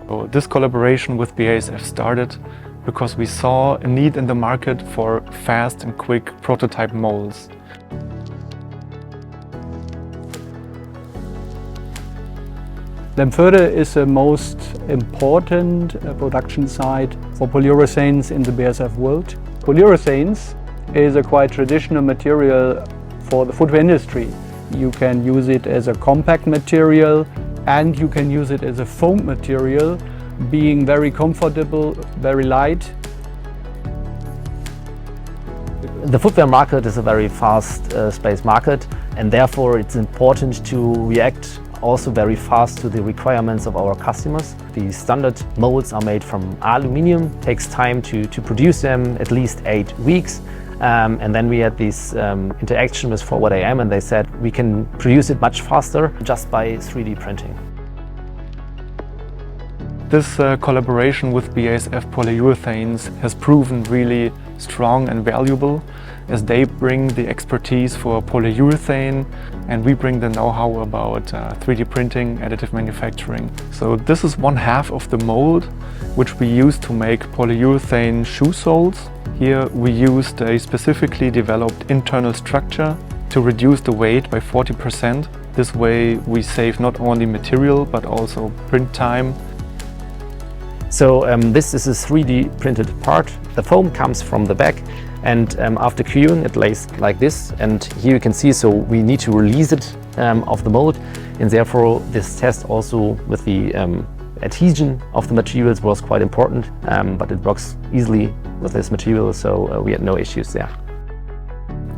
So this collaboration with BASF started because we saw a need in the market for fast and quick prototype molds. Lemförde is the most important production site for polyurethanes in the BASF world. Polyurethanes is a quite traditional material for the footwear industry. You can use it as a compact material and you can use it as a foam material, being very comfortable, very light. The footwear market is a very fast-paced market, and therefore it's important to react also very fast to the requirements of our customers. The standard molds are made from aluminium. It takes time to produce them, at least 8 weeks. And then we had this interaction with Footwear and they said we can produce it much faster just by 3D printing. This collaboration with BASF Polyurethanes has proven really strong and valuable, as they bring the expertise for polyurethane and we bring the know-how about 3D printing, additive manufacturing. So this is one half of the mold which we use to make polyurethane shoe soles. Here we used a specifically developed internal structure to reduce the weight by 40%. This way we save not only material but also print time. So this is a 3D printed part. The foam comes from the back and after curing it lays like this, and here you can see, so we need to release it of the mold, and therefore this test also with the adhesion of the materials was quite important, but it works easily with this material, so we had no issues there.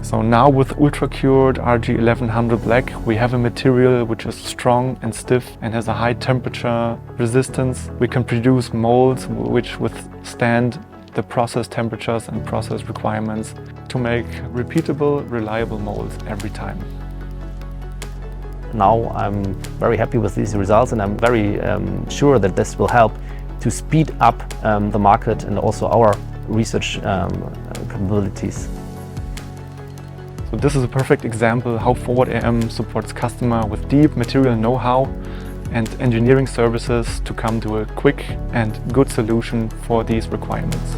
So now with Ultracur3D RG 1100 Black we have a material which is strong and stiff and has a high temperature resistance. We can produce molds which withstand the process temperatures and process requirements to make repeatable, reliable molds every time. Now I'm very happy with these results, and I'm very sure that this will help to speed up the market and also our research capabilities. So this is a perfect example how Forward AM supports customer with deep material know-how and engineering services to come to a quick and good solution for these requirements.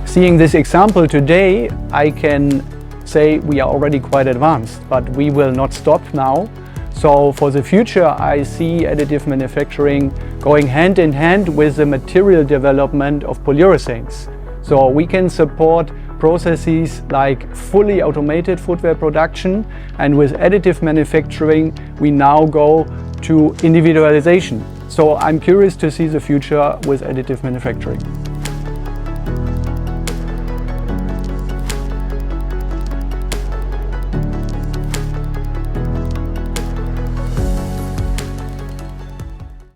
Seeing this example today, I can say we are already quite advanced, but we will not stop now. So for the future, I see additive manufacturing going hand in hand with the material development of polyurethanes. So we can support processes like fully automated footwear production, and with additive manufacturing we now go to individualization. So I'm curious to see the future with additive manufacturing.